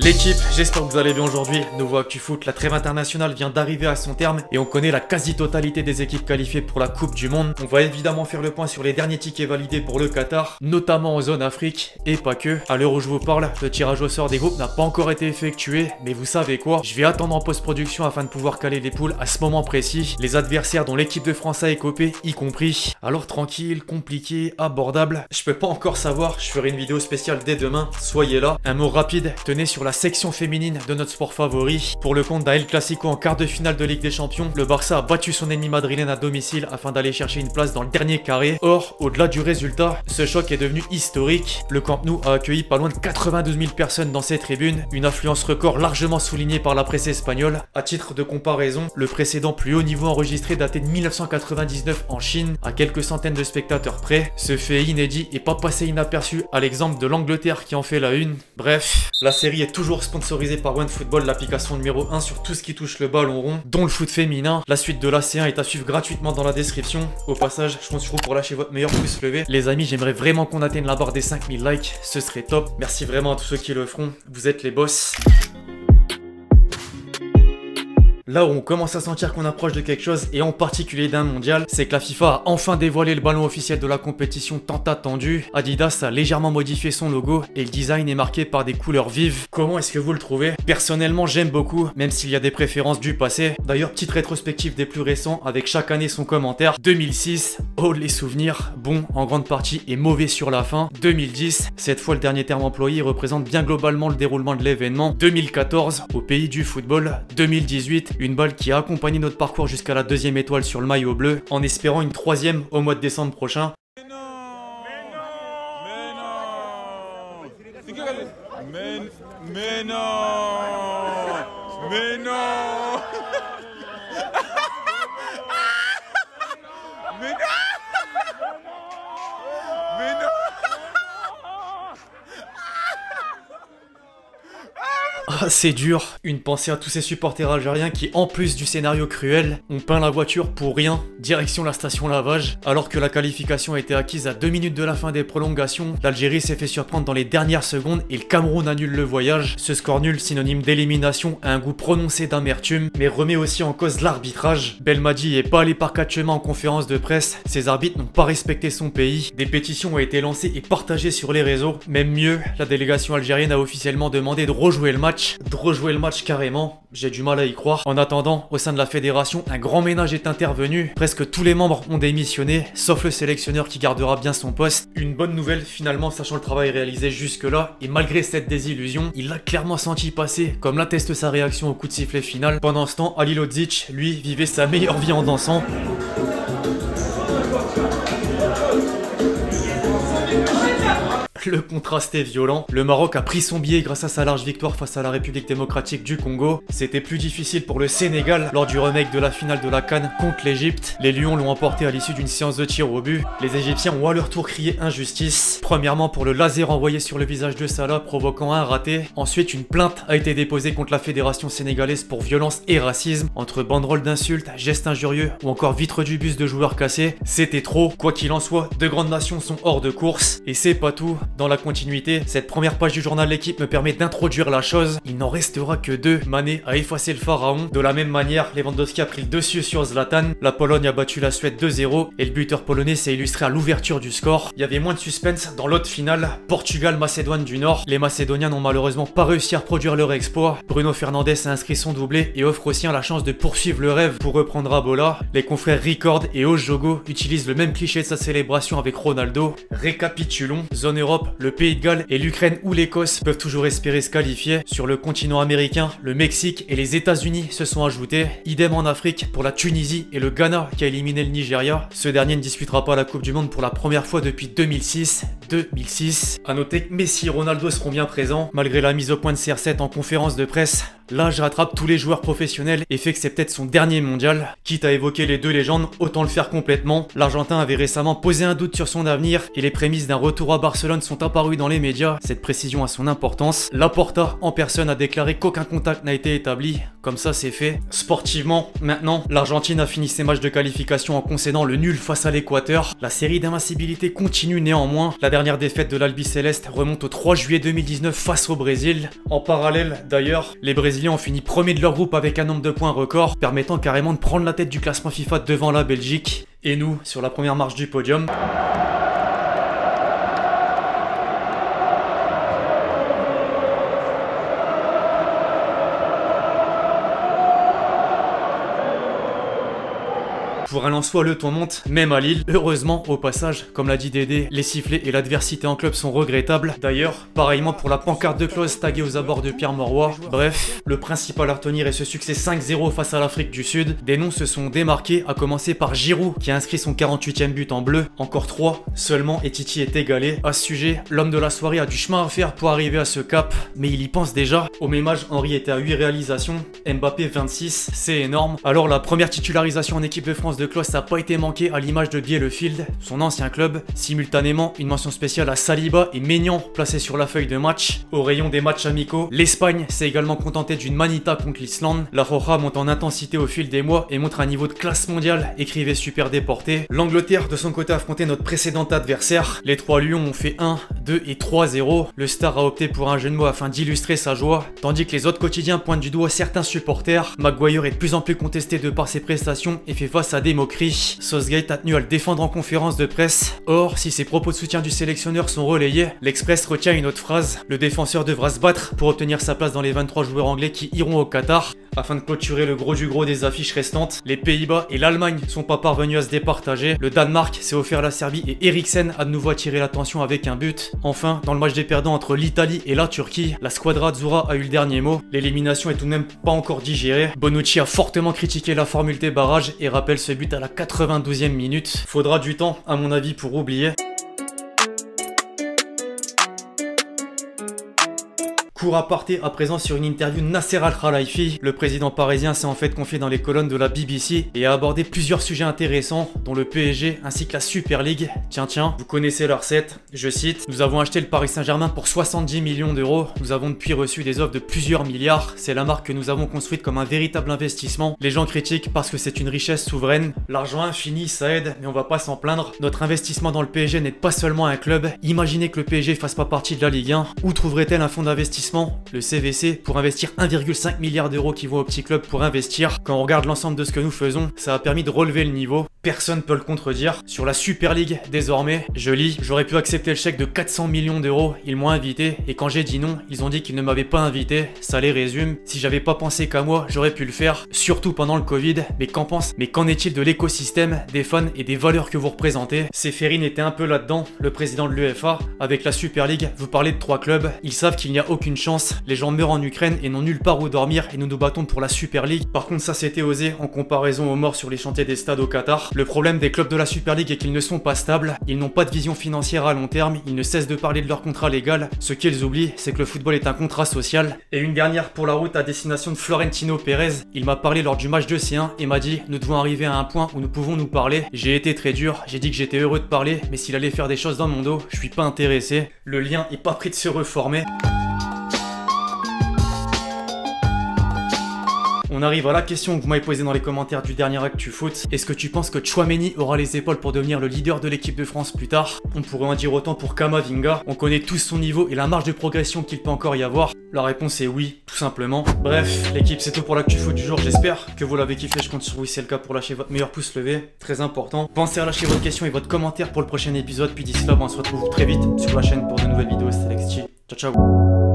L'équipe, j'espère que vous allez bien aujourd'hui. Nouveau ActuFoot, la trêve internationale vient d'arriver à son terme et on connaît la quasi-totalité des équipes qualifiées pour la Coupe du Monde. On va évidemment faire le point sur les derniers tickets validés pour le Qatar, notamment en zone Afrique et pas que. À l'heure où je vous parle, le tirage au sort des groupes n'a pas encore été effectué, mais vous savez quoi, je vais attendre en post-production afin de pouvoir caler les poules à ce moment précis. Les adversaires dont l'équipe de France a écopé, y compris. Alors tranquille, compliqué, abordable, je peux pas encore savoir, je ferai une vidéo spéciale dès demain, soyez là. Un mot rapide, tenez sur la section féminine de notre sport favori. Pour le compte d'un El Clasico en quart de finale de Ligue des Champions, le Barça a battu son ennemi madrilène à domicile afin d'aller chercher une place dans le dernier carré. Or, au-delà du résultat, ce choc est devenu historique. Le Camp Nou a accueilli pas loin de 92 000 personnes dans ses tribunes, une affluence record largement soulignée par la presse espagnole. À titre de comparaison, le précédent plus haut niveau enregistré datait de 1999 en Chine, à quelques centaines de spectateurs près. Ce fait inédit est pas passé inaperçu à l'exemple de l'Angleterre qui en fait la une. Bref, la série est toujours sponsorisée par OneFootball, l'application numéro 1 sur tout ce qui touche le ballon rond, dont le foot féminin. La suite de la C1 est à suivre gratuitement dans la description. Au passage, je compte sur vous pour lâcher votre meilleur pouce levé. Les amis, j'aimerais vraiment qu'on atteigne la barre des 5000 likes, ce serait top. Merci vraiment à tous ceux qui le feront, vous êtes les boss. Là où on commence à sentir qu'on approche de quelque chose, et en particulier d'un mondial, c'est que la FIFA a enfin dévoilé le ballon officiel de la compétition tant attendu. Adidas a légèrement modifié son logo et le design est marqué par des couleurs vives. Comment est-ce que vous le trouvez? Personnellement, j'aime beaucoup, même s'il y a des préférences du passé. D'ailleurs, petite rétrospective des plus récents avec chaque année son commentaire. 2006, oh les souvenirs, bon en grande partie et mauvais sur la fin. 2010, cette fois le dernier terme employé représente bien globalement le déroulement de l'événement. 2014, au pays du football. 2018, une balle qui a accompagné notre parcours jusqu'à la deuxième étoile sur le maillot bleu, en espérant une troisième au mois de décembre prochain. Mais non Ah, c'est dur. Une pensée à tous ces supporters algériens qui, en plus du scénario cruel, ont peint la voiture pour rien, direction la station lavage. Alors que la qualification a été acquise à 2 minutes de la fin des prolongations, l'Algérie s'est fait surprendre dans les dernières secondes et le Cameroun annule le voyage. Ce score nul, synonyme d'élimination, a un goût prononcé d'amertume, mais remet aussi en cause l'arbitrage. Belmadi est pas allé par quatre chemins en conférence de presse, ses arbitres n'ont pas respecté son pays. Des pétitions ont été lancées et partagées sur les réseaux. Même mieux, la délégation algérienne a officiellement demandé de rejouer le match. Carrément, j'ai du mal à y croire. En attendant, au sein de la fédération, un grand ménage est intervenu. Presque tous les membres ont démissionné, sauf le sélectionneur qui gardera bien son poste. Une bonne nouvelle finalement, sachant le travail réalisé jusque-là, et malgré cette désillusion, il l'a clairement senti passer, comme l'atteste sa réaction au coup de sifflet final. Pendant ce temps, Ali Lodzic, lui, vivait sa meilleure vie en dansant. Le contraste est violent. Le Maroc a pris son billet grâce à sa large victoire face à la République démocratique du Congo. C'était plus difficile pour le Sénégal lors du remake de la finale de la CAN contre l'Égypte. Les Lions l'ont emporté à l'issue d'une séance de tir au but. Les Égyptiens ont à leur tour crié injustice. Premièrement pour le laser envoyé sur le visage de Salah provoquant un raté. Ensuite, une plainte a été déposée contre la fédération sénégalaise pour violence et racisme. Entre banderoles d'insultes, gestes injurieux ou encore vitres du bus de joueurs cassés, c'était trop. Quoi qu'il en soit, deux grandes nations sont hors de course. Et c'est pas tout. Dans la continuité, cette première page du journal L'équipe me permet d'introduire la chose. Il n'en restera que deux. Mané a effacé le pharaon. De la même manière, Lewandowski a pris le dessus sur Zlatan. La Pologne a battu la Suède 2-0 et le buteur polonais s'est illustré à l'ouverture du score. Il y avait moins de suspense dans l'autre finale, Portugal-Macédoine du Nord. Les Macédoniens n'ont malheureusement pas réussi à reproduire leur exploit. Bruno Fernandes a inscrit son doublé et offre aussi la chance de poursuivre le rêve. Pour reprendre Abola, les confrères Record et Ojogo utilisent le même cliché de sa célébration avec Ronaldo. Récapitulons, zone Europe, le Pays de Galles et l'Ukraine ou l'Écosse peuvent toujours espérer se qualifier. Sur le continent américain, le Mexique et les États-Unis se sont ajoutés. Idem en Afrique pour la Tunisie et le Ghana qui a éliminé le Nigeria. Ce dernier ne disputera pas la Coupe du Monde pour la première fois depuis 2006. A noter que Messi et Ronaldo seront bien présents. Malgré la mise au point de CR7 en conférence de presse, l'âge rattrape tous les joueurs professionnels et fait que c'est peut-être son dernier mondial. Quitte à évoquer les deux légendes, autant le faire complètement. L'Argentin avait récemment posé un doute sur son avenir et les prémices d'un retour à Barcelone sont apparues dans les médias. Cette précision a son importance. Laporta en personne a déclaré qu'aucun contact n'a été établi. comme ça c'est fait. Sportivement, maintenant, l'Argentine a fini ses matchs de qualification en concédant le nul face à l'Équateur. La série d'invincibilité continue néanmoins. La dernière défaite de l'Albi Céleste remonte au 3 juillet 2019 face au Brésil. En parallèle, d'ailleurs, les Brésiliens ont fini premier de leur groupe avec un nombre de points record, permettant carrément de prendre la tête du classement FIFA devant la Belgique. Et nous, sur la première marche du podium. Pour un Lensois, le ton monte, même à Lille. Heureusement, au passage, comme l'a dit Dédé, les sifflets et l'adversité en club sont regrettables. D'ailleurs, pareillement pour la pancarte de Klose taguée aux abords de Pierre Mauroy. Bref, le principal à retenir est ce succès 5-0 face à l'Afrique du Sud. Des noms se sont démarqués, à commencer par Giroud, qui a inscrit son 48e but en bleu. Encore 3 seulement et Titi est égalé. À ce sujet, l'homme de la soirée a du chemin à faire pour arriver à ce cap, mais il y pense déjà. Au même âge, Henry était à 8 réalisations, Mbappé 26, c'est énorme. Alors la première titularisation en équipe de France de Klose n'a pas été manquée à l'image de Bielefeld, son ancien club. Simultanément, une mention spéciale à Saliba et Maignan placés sur la feuille de match. Au rayon des matchs amicaux, l'Espagne s'est également contentée d'une manita contre l'Islande. La Roja monte en intensité au fil des mois et montre un niveau de classe mondiale, écrivait Super Déporté. L'Angleterre de son côté a affronté notre précédent adversaire. Les 3 Lions ont fait 1, 2 et 3-0. Le Star a opté pour un jeu de mots afin d'illustrer sa joie, tandis que les autres quotidiens pointent du doigt certains supporters. Maguire est de plus en plus contesté de par ses prestations et fait face à des moqueries. Southgate a tenu à le défendre en conférence de presse. Or, si ses propos de soutien du sélectionneur sont relayés, l'Express retient une autre phrase. Le défenseur devra se battre pour obtenir sa place dans les 23 joueurs anglais qui iront au Qatar. Afin de clôturer le gros du gros des affiches restantes, les Pays-Bas et l'Allemagne sont pas parvenus à se départager. Le Danemark s'est offert la Serbie et Eriksen a de nouveau attiré l'attention avec un but. Enfin, dans le match des perdants entre l'Italie et la Turquie, la Squadra Azzurra a eu le dernier mot. L'élimination est tout de même pas encore digérée. Bonucci a fortement critiqué la formule des barrages et rappelle ce but à la 92e minute. Faudra du temps, à mon avis, pour oublier. Court aparté à présent sur une interview de Nasser Al-Khelaifi. Le président parisien s'est en fait confié dans les colonnes de la BBC et a abordé plusieurs sujets intéressants, dont le PSG ainsi que la Super League. Tiens, vous connaissez la recette. Je cite: nous avons acheté le Paris Saint-Germain pour 70 millions d'euros. Nous avons depuis reçu des offres de plusieurs milliards. C'est la marque que nous avons construite comme un véritable investissement. Les gens critiquent parce que c'est une richesse souveraine. L'argent infini, ça aide, mais on va pas s'en plaindre. Notre investissement dans le PSG n'est pas seulement un club. Imaginez que le PSG fasse pas partie de la Ligue 1. Où trouverait-elle un fonds d'investissement? Le CVC, pour investir 1,5 milliard d'euros qui vont au petit club pour investir. Quand on regarde l'ensemble de ce que nous faisons, ça a permis de relever le niveau. Personne peut le contredire. Sur la Super League, désormais, je lis: j'aurais pu accepter le chèque de 400 millions d'euros. Ils m'ont invité et quand j'ai dit non, ils ont dit qu'ils ne m'avaient pas invité. Ça les résume. Si j'avais pas pensé qu'à moi, j'aurais pu le faire, surtout pendant le Covid. Mais qu'en est-il de l'écosystème, des fans et des valeurs que vous représentez? Séphérine était un peu là-dedans, le président de l'UEFA. Avec la Super League, vous parlez de 3 clubs. Ils savent qu'il n'y a aucune chance. Les gens meurent en Ukraine et n'ont nulle part où dormir et nous nous battons pour la Super League. Par contre, ça c'était osé en comparaison aux morts sur les chantiers des stades au Qatar. Le problème des clubs de la Super League est qu'ils ne sont pas stables, ils n'ont pas de vision financière à long terme, ils ne cessent de parler de leur contrat légal. Ce qu'ils oublient, c'est que le football est un contrat social. Et une dernière pour la route à destination de Florentino Pérez. Il m'a parlé lors du match de C1 et m'a dit: nous devons arriver à un point où nous pouvons nous parler. J'ai été très dur, j'ai dit que j'étais heureux de parler, mais s'il allait faire des choses dans mon dos, je suis pas intéressé. Le lien est pas prêt de se reformer. On arrive à la question que vous m'avez posée dans les commentaires du dernier Actu Foot. Est-ce que tu penses que Tchouaméni aura les épaules pour devenir le leader de l'équipe de France plus tard? On pourrait en dire autant pour Kamavinga. On connaît tous son niveau et la marge de progression qu'il peut encore y avoir. La réponse est oui, tout simplement. Bref, l'équipe, c'est tout pour l'Actu Foot du jour. J'espère que vous l'avez kiffé. Je compte sur vous si c'est le cas pour lâcher votre meilleur pouce levé. Très important. Pensez à lâcher votre question et votre commentaire pour le prochain épisode. Puis d'ici là, on se retrouve très vite sur la chaîne pour de nouvelles vidéos. C'était Alexis. Ciao, ciao.